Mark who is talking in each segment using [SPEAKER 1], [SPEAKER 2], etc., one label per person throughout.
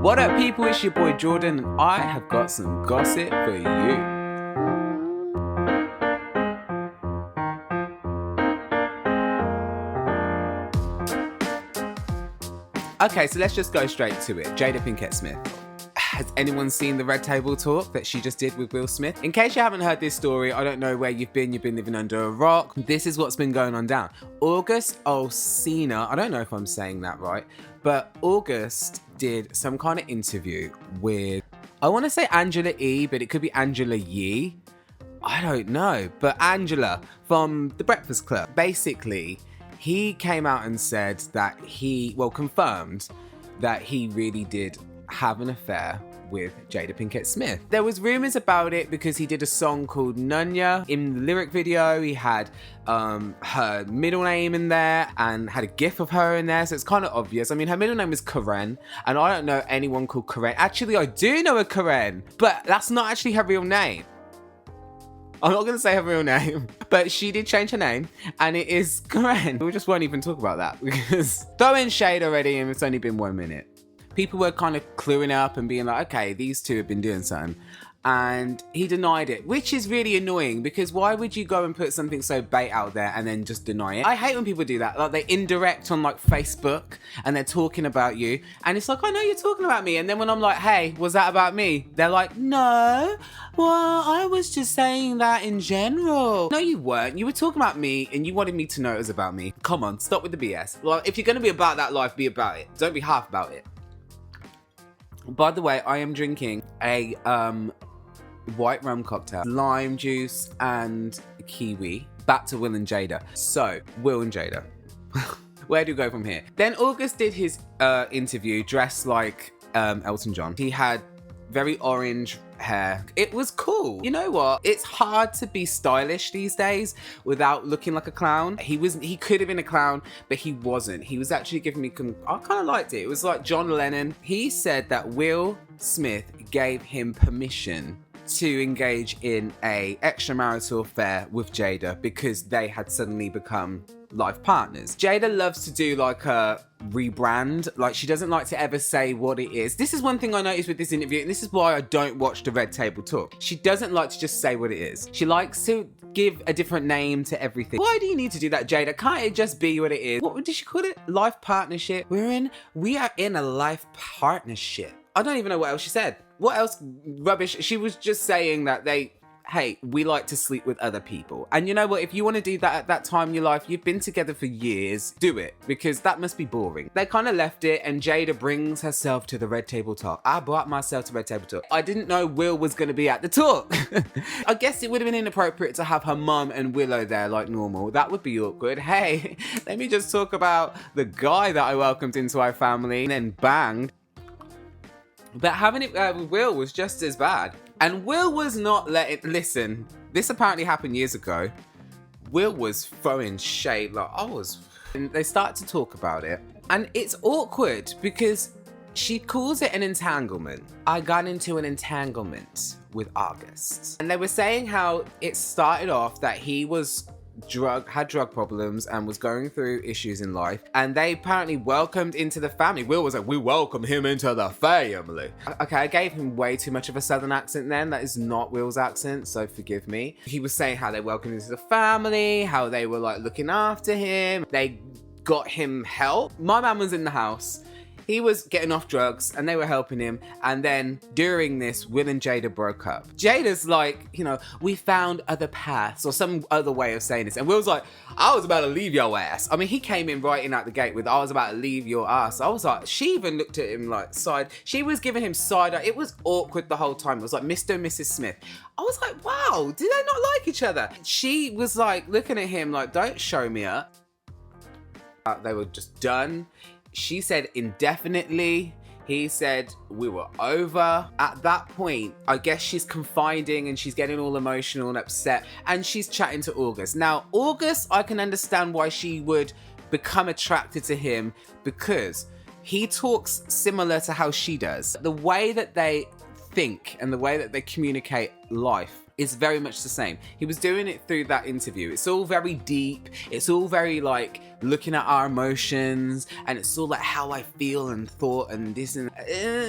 [SPEAKER 1] What up, people? It's your boy Jordan, and I have got some gossip for you. Okay, so let's just go straight to it. Jada Pinkett Smith. Has anyone seen the Red Table Talk that she just did with Will Smith? In case you haven't heard this story, I don't know where you've been living under a rock. This is what's been going on down. August Alsina, I don't know if I'm saying that right, but August did some kind of interview with, I want to say Angela E, but it could be Angela Yee. I don't know, but Angela from The Breakfast Club. Basically, he came out and said that confirmed that he really did have an affair with Jada Pinkett Smith. There was rumors about it because he did a song called Nunya. In the lyric video, he had her middle name in there and had a gif of her in there, so it's kind of obvious. I mean, her middle name is Karen, and I don't know anyone called Karen. Actually, I do know a Karen, but that's not actually her real name. I'm not going to say her real name, but she did change her name, and it is Karen. We just won't even talk about that because throwing shade already, and it's only been 1 minute. People were kind of cluing up and being like, okay, these two have been doing something. And he denied it, which is really annoying because why would you go and put something so bait out there and then just deny it? I hate when people do that. Like they indirect on like Facebook and they're talking about you. And it's like, I know you're talking about me. And then when I'm like, hey, was that about me? They're like, no, well, I was just saying that in general. No, you weren't. You were talking about me and you wanted me to know it was about me. Come on, stop with the BS. Like, if you're going to be about that life, be about it. Don't be half about it. By the way, I am drinking a white rum cocktail, lime juice and kiwi. Back to Will and Jada. So, Will and Jada. Where do we go from here? Then August did his interview dressed like Elton John. He had very orange hair. It was cool. You know what? It's hard to be stylish these days without looking like a clown. He could have been a clown, but he wasn't. He was actually giving me, I kind of liked it. It was like John Lennon. He said that Will Smith gave him permission to engage in a extramarital affair with Jada because they had suddenly become life partners. Jada loves to do like a rebrand. Like she doesn't like to ever say what it is. This is one thing I noticed with this interview, and this is why I don't watch the Red Table Talk. She doesn't like to just say what it is. She likes to give a different name to everything. Why do you need to do that, Jada? Can't it just be what it is? What did she call it? Life partnership. We are in a life partnership. I don't even know what else she said. What else rubbish? She was just saying that hey, we like to sleep with other people. And you know what? If you want to do that at that time in your life, you've been together for years, do it. Because that must be boring. They kind of left it and Jada brings herself to the Red Table Talk. I brought myself to Red Table Talk. I didn't know Will was going to be at the talk. I guess it would have been inappropriate to have her mum and Willow there like normal. That would be awkward. Hey, let me just talk about the guy that I welcomed into our family and then banged. But having it with Will was just as bad. And Will was not listen, this apparently happened years ago. Will was throwing shade and they start to talk about it. And it's awkward because she calls it an entanglement. I got into an entanglement with August. And they were saying how it started off that he was had drug problems and was going through issues in life, and they apparently welcomed into the family. Will was like, we welcome him into the family. Okay, I gave him way too much of a southern accent then. That is not Will's accent, so forgive me. He was saying how they welcomed him into the family, how they were like looking after him, they got him help. My man was in the house. He was getting off drugs and they were helping him. And then during this, Will and Jada broke up. Jada's like, we found other paths or some other way of saying this. And Will's like, I was about to leave your ass. I mean, he came in right in out the gate with, I was about to leave your ass. I was like, she even looked at him like side. She was giving him side eye. It was awkward the whole time. It was like Mr. and Mrs. Smith. I was like, wow, do they not like each other? She was like looking at him like, don't show me up. They were just done. She said indefinitely. He said we were over. At that point, I guess she's confiding and she's getting all emotional and upset. And she's chatting to August. Now, August, I can understand why she would become attracted to him because he talks similar to how she does. The way that they think and the way that they communicate life is very much the same. He was doing it through that interview. It's all very deep. It's all very like looking at our emotions, and it's all like how I feel and thought and this and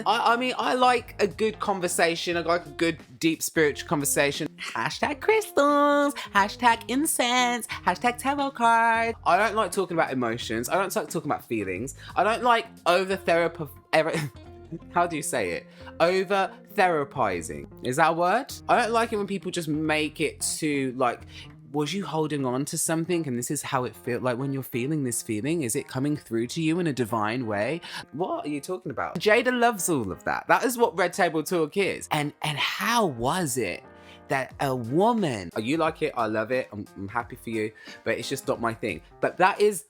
[SPEAKER 1] I mean, I like a good conversation. I like a good deep spiritual conversation. Hashtag crystals, hashtag incense, hashtag tarot cards. I don't like talking about emotions. I don't like talking about feelings. I don't like over therapy. How do you say it? Over therapizing. Is that a word? I don't like it when people just make it to like, was you holding on to something and this is how it feels? Like when you're feeling this feeling, is it coming through to you in a divine way? What are you talking about? Jada loves all of that. That is what Red Table Talk is. And how was it that a woman, oh, you like it, I love it, I'm happy for you, but it's just not my thing. But that is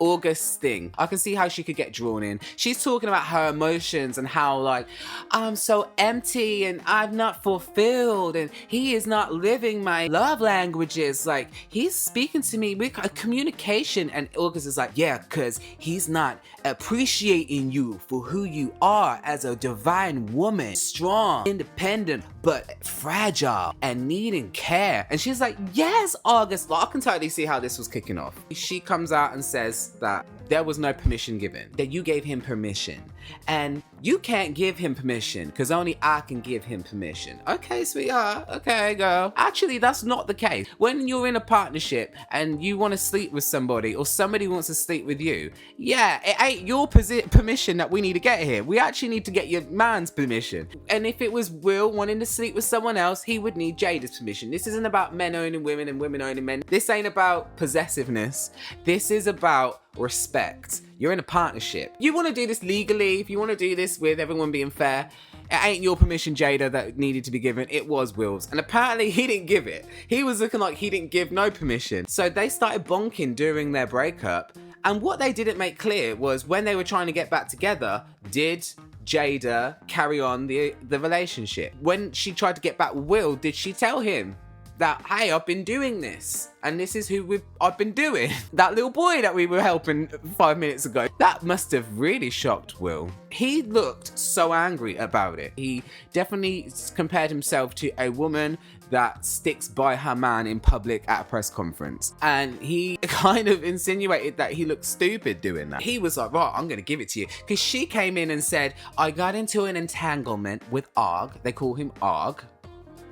[SPEAKER 1] August's thing. I can see how she could get drawn in. She's talking about her emotions and how like, I'm so empty and I'm not fulfilled and he is not living my love languages. Like, he's speaking to me with a communication, and August is like, yeah, because he's not appreciating you for who you are as a divine woman, strong, independent, but fragile and needing care. And she's like, yes, August. Like, I can totally see how this was kicking off. She comes out and says that there was no permission given, that you gave him permission, and you can't give him permission because only I can give him permission. Okay, sweetheart. Okay, girl. Actually, that's not the case. When you're in a partnership and you want to sleep with somebody or somebody wants to sleep with you, yeah, it ain't your permission that we need to get here. We actually need to get your man's permission. And if it was Will wanting to sleep with someone else, he would need Jada's permission. This isn't about men owning women and women owning men. This ain't about possessiveness. This is about respect. You're in a partnership. You want to do this legally, if you want to do this with everyone being fair, it ain't your permission, Jada, that needed to be given. It was Will's. And apparently he didn't give it. He was looking like he didn't give no permission. So they started bonking during their breakup. And what they didn't make clear was when they were trying to get back together, did Jada carry on the relationship? When she tried to get back with Will, did she tell him that, hey, I've been doing this and this is who I've been doing? That little boy that we were helping 5 minutes ago, that must have really shocked Will. He looked so angry about it. He definitely compared himself to a woman that sticks by her man in public at a press conference. And he kind of insinuated that he looked stupid doing that. He was like, right, I'm gonna give it to you. Because she came in and said, I got into an entanglement with Og. They call him Og.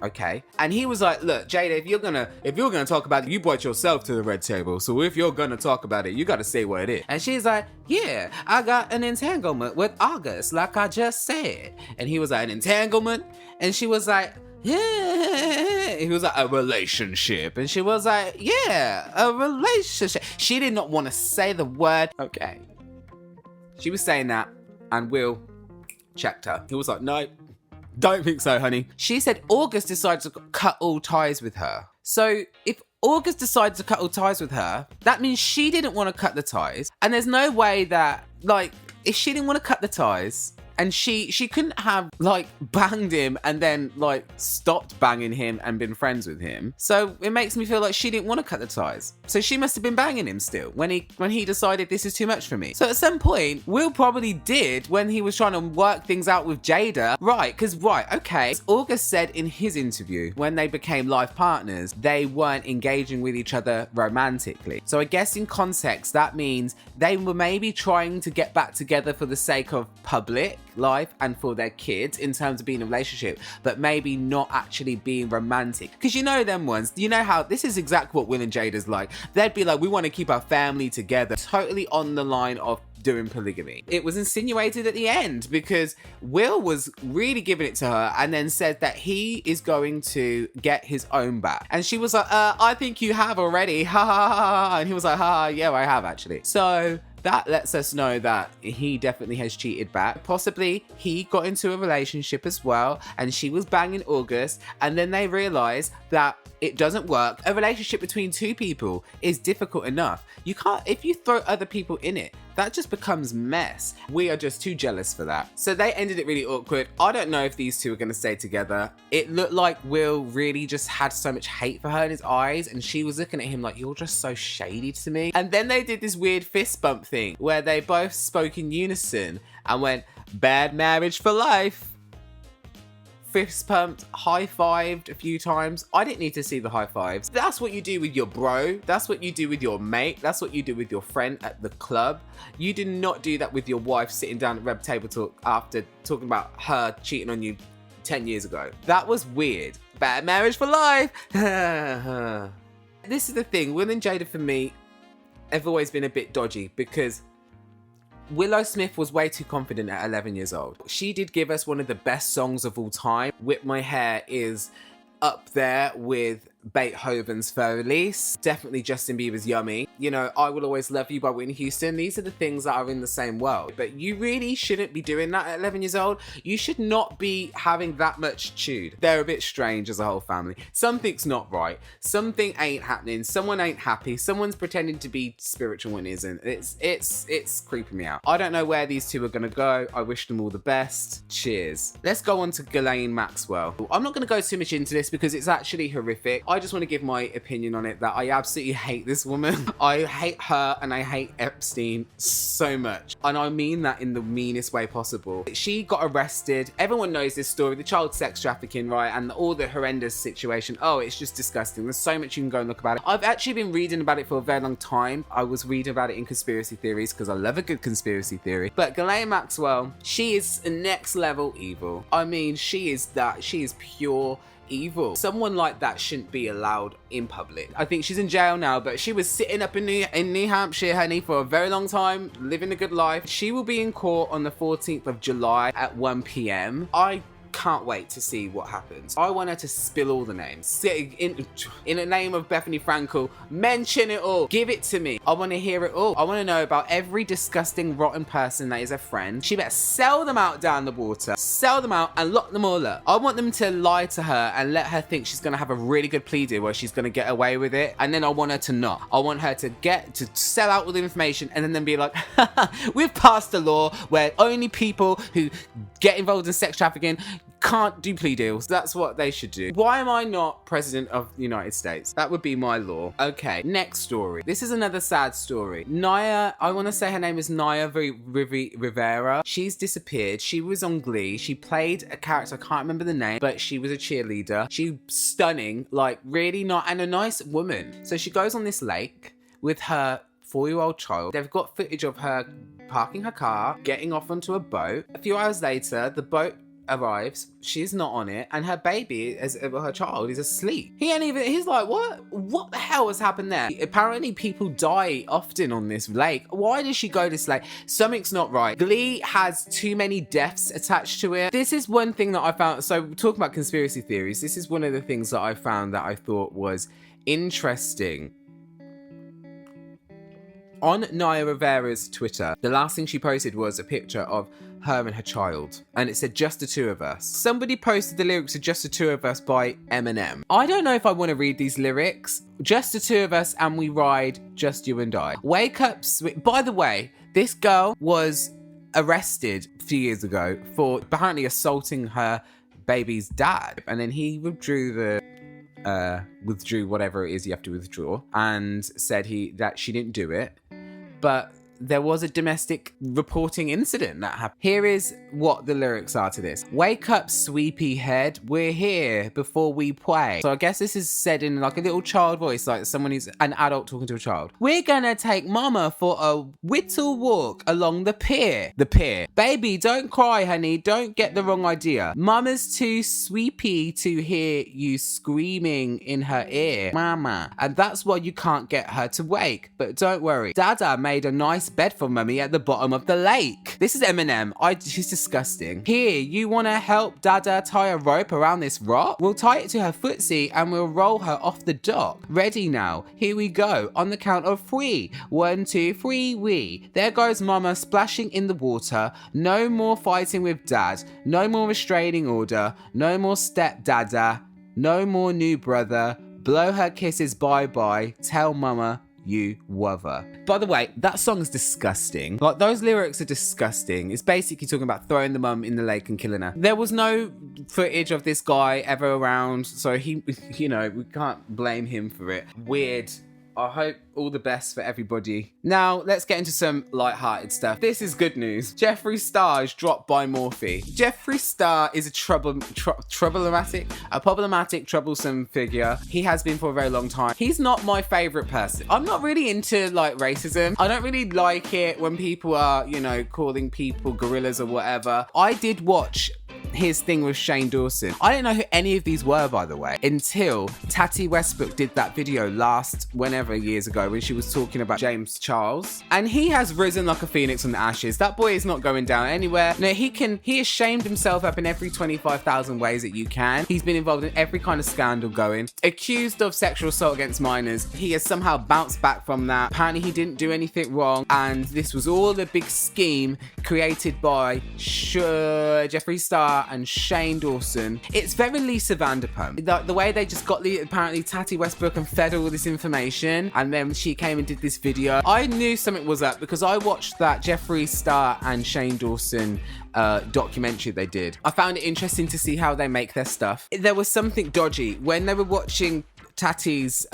[SPEAKER 1] Okay. And he was like, look, Jada, if you're gonna talk about it, you brought yourself to the red table. So if you're gonna talk about it, you gotta say what it is. And she's like, yeah, I got an entanglement with August, like I just said. And he was like, an entanglement? And she was like, yeah. He was like, a relationship. And she was like, yeah, a relationship. She did not want to say the word. Okay. She was saying that, and Will checked her. He was like, no. Don't think so, honey. She said August decided to cut all ties with her. So if August decided to cut all ties with her, that means she didn't want to cut the ties. And there's no way that, like, if she didn't want to cut the ties, and she couldn't have, like, banged him and then, like, stopped banging him and been friends with him. So it makes me feel like she didn't want to cut the ties. So she must have been banging him still when he decided this is too much for me. So at some point, Will probably did when he was trying to work things out with Jada. Okay. August said in his interview, when they became life partners, they weren't engaging with each other romantically. So I guess in context, that means they were maybe trying to get back together for the sake of public life and for their kids in terms of being in a relationship, but maybe not actually being romantic. Because you know them ones, you know how this is exactly what Will and Jada's like. They'd be like, we want to keep our family together. Totally on the line of doing polygamy. It was insinuated at the end because Will was really giving it to her and then said that he is going to get his own back. And she was like, I think you have already. Ha ha ha ha. And he was like, ha, yeah, I have actually. So that lets us know that he definitely has cheated back. Possibly he got into a relationship as well and she was banging August, and then they realized that it doesn't work. A relationship between two people is difficult enough. You can't, if you throw other people in it, that just becomes mess. We are just too jealous for that. So they ended it really awkward. I don't know if these two are gonna stay together. It looked like Will really just had so much hate for her in his eyes, and she was looking at him like, you're just so shady to me. And then they did this weird fist bump thing where they both spoke in unison and went, bad marriage for life. fist pumped, high-fived a few times. I didn't need to see the high fives. That's what you do with your bro. That's what you do with your mate. That's what you do with your friend at the club. You did not do that with your wife sitting down at Red Table Talk after talking about her cheating on you 10 years ago. That was weird. Bad marriage for life. This is the thing. Will and Jada, for me, have always been a bit dodgy because Willow Smith was way too confident at 11 years old. She did give us one of the best songs of all time. Whip My Hair is up there with Beethoven's Fur-Release. Definitely Justin Bieber's Yummy. You know, I Will Always Love You by Whitney Houston. These are the things that are in the same world. But you really shouldn't be doing that at 11 years old. You should not be having that much chewed. They're a bit strange as a whole family. Something's not right. Something ain't happening. Someone ain't happy. Someone's pretending to be spiritual when isn't. It's creeping me out. I don't know where these two are gonna go. I wish them all the best. Cheers. Let's go on to Ghislaine Maxwell. I'm not gonna go too much into this because it's actually horrific. I just want to give my opinion on it that I absolutely hate this woman. I hate her and I hate Epstein so much. And I mean that in the meanest way possible. She got arrested. Everyone knows this story, the child sex trafficking, right? And all the horrendous situation. Oh, it's just disgusting. There's so much you can go and look about it. I've actually been reading about it for a very long time. I was reading about it in conspiracy theories because I love a good conspiracy theory. But Ghislaine Maxwell, she is next level evil. I mean, she is pure evil. Someone like that shouldn't be allowed in public. I think she's in jail now, but she was sitting up in New Hampshire, honey, for a very long time, living a good life. She will be in court on the 14th of July at 1 p.m. I can't wait to see what happens. I want her to spill all the names. In the name of Bethany Frankel, mention it all. Give it to me. I want to hear it all. I want to know about every disgusting, rotten person that is a friend. She better sell them out down the water. Sell them out and lock them all up. I want them to lie to her and let her think she's going to have a really good plea deal where she's going to get away with it. And then I want her to not. I want her to sell out all the information and then be like, we've passed a law where only people who get involved in sex trafficking can't do plea deals. That's what they should do. Why am I not president of the United States? That would be my law. Okay, next story. This is another sad story. Naya, I want to say her name is Naya Rivera. She's disappeared. She was on Glee. She played a character, I can't remember the name, but she was a cheerleader. She's stunning, like really not, and a nice woman. So she goes on this lake with her 4-year-old child. They've got footage of her parking her car, getting off onto a boat. A few hours later, the boat arrives, she's not on it, and her baby, her child, is asleep. He's like, what the hell has happened there? Apparently people die often on this lake. Why does she go this lake? Something's not right. Glee has too many deaths attached to it. This is one thing that I found, so talking about conspiracy theories, this is one of the things that I found that I thought was interesting. On Naya Rivera's Twitter, the last thing she posted was a picture of her and her child, and it said "Just the Two of Us." Somebody posted the lyrics of "Just the Two of Us" by Eminem. I don't know if I want to read these lyrics. Just the two of us and we ride, just you and I. Wake up, sweet. By the way, this girl was arrested a few years ago for apparently assaulting her baby's dad, and then he withdrew whatever it is you have to withdraw, and said that she didn't do it, but there was a domestic reporting incident that happened. Here is what the lyrics are to this. Wake up, sweepy head, we're here before we play. So I guess this is said in like a little child voice, like someone who's an adult talking to a child. We're gonna take mama for a whittle walk along the pier. The pier. Baby, don't cry, honey, don't get the wrong idea. Mama's too sweepy to hear you screaming in her ear. Mama. And that's why you can't get her to wake. But don't worry, Dada made a nice bed for mummy at the bottom of the lake. This is Eminem. She's disgusting. Here, you want to help Dada tie a rope around this rock? We'll tie it to her footsie and we'll roll her off the dock. Ready now. Here we go. On the count of 3. 1, 2, 3, we. There goes mama splashing in the water. No more fighting with dad. No more restraining order. No more step dada. No more new brother. Blow her kisses bye-bye. Tell mama you love her. By the way, that song's disgusting. Like, those lyrics are disgusting. It's basically talking about throwing the mum in the lake and killing her. There was no footage of this guy ever around, so he, we can't blame him for it. Weird, I hope all the best for everybody. Now, let's get into some light-hearted stuff. This is good news. Jeffree Starr is dropped by Morphe. Jeffree Starr is a problematic, troublesome figure. He has been for a very long time. He's not my favorite person. I'm not really into like racism. I don't really like it when people are, you know, calling people gorillas or whatever. I did watch his thing with Shane Dawson. I didn't know who any of these were, by the way, until Tati Westbrook did that video whenever years ago, when she was talking about James Charles. And he has risen like a phoenix from the ashes. That boy is not going down anywhere. No, he has shamed himself up in every 25,000 ways that you can. He's been involved in every kind of scandal going. Accused of sexual assault against minors. He has somehow bounced back from that. Apparently he didn't do anything wrong. And this was all a big scheme created by Jeffree Starr and Shane Dawson. It's very Lisa Vanderpump. The way they just got apparently Tati Westbrook and fed all this information, and then she came and did this video. I knew something was up because I watched that Jeffree Starr and Shane Dawson documentary they did. I found it interesting to see how they make their stuff. There was something dodgy when they were watching Tati's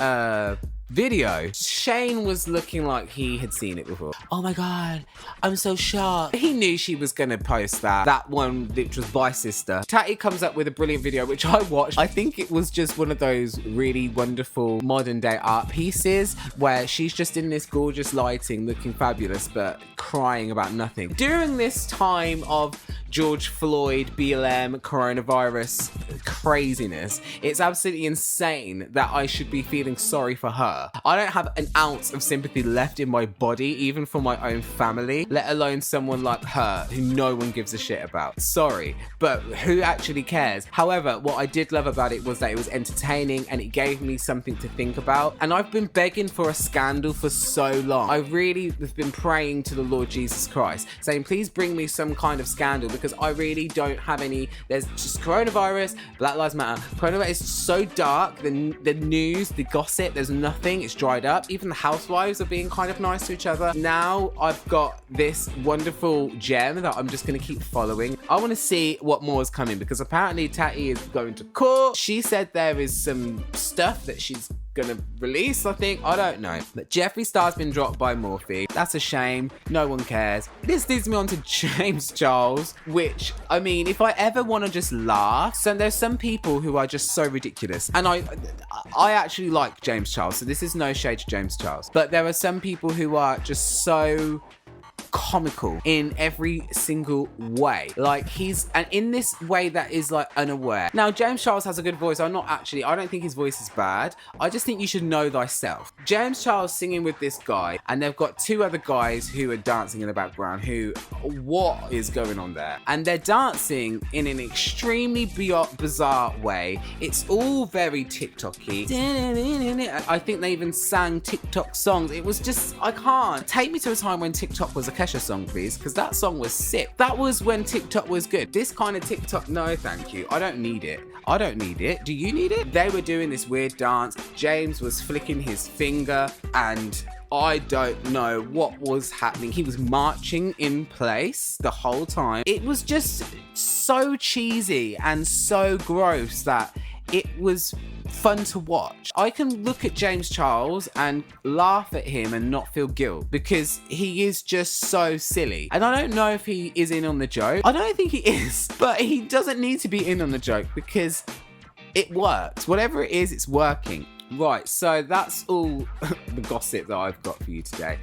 [SPEAKER 1] video. Shane was looking like he had seen it before. Oh my god, I'm so shocked. He knew she was gonna post that one, which was by sister. Tati comes up with a brilliant video, which I watched. I think it was just one of those really wonderful modern day art pieces where she's just in this gorgeous lighting looking fabulous but crying about nothing. During this time of George Floyd, BLM, coronavirus craziness, it's absolutely insane that I should be feeling sorry for her. I don't have an ounce of sympathy left in my body, even for my own family, let alone someone like her who no one gives a shit about. Sorry, but who actually cares? However, what I did love about it was that it was entertaining and it gave me something to think about. And I've been begging for a scandal for so long. I really have been praying to the Lord Jesus Christ, saying, please bring me some kind of scandal, because I really don't have any. There's just coronavirus, Black Lives Matter. Coronavirus is so dark. The news, the gossip, there's nothing. It's dried up. Even the housewives are being kind of nice to each other. Now I've got this wonderful gem that I'm just going to keep following. I want to see what more is coming, because apparently Tati is going to court. She said there is some stuff that she's gonna release, I think. I don't know. But Jeffree Star's been dropped by Morphe. That's a shame. No one cares. This leads me on to James Charles, which, I mean, if I ever want to just laugh, so there's some people who are just so ridiculous. And I actually like James Charles, so this is no shade to James Charles. But there are some people who are just so comical in every single way. Like and in this way that is like unaware. Now, James Charles has a good voice. I don't think his voice is bad. I just think you should know thyself. James Charles singing with this guy, and they've got two other guys who are dancing in the background what is going on there? And they're dancing in an extremely bizarre way. It's all very TikTok-y. I think they even sang TikTok songs. It was just, I can't. Take me to a time when TikTok was a Kesha song, please, because that song was sick. That was when TikTok was good. This kind of TikTok, no thank you. I don't need it. I don't need it. Do you need it? They were doing this weird dance. James was flicking his finger, and I don't know what was happening. He was marching in place the whole time. It was just so cheesy and so gross that it was fun to watch. I can look at James Charles and laugh at him and not feel guilt, because he is just so silly. And I don't know if he is in on the joke. I don't think he is, but he doesn't need to be in on the joke because it works. Whatever it is, it's working. Right, so that's all the gossip that I've got for you today.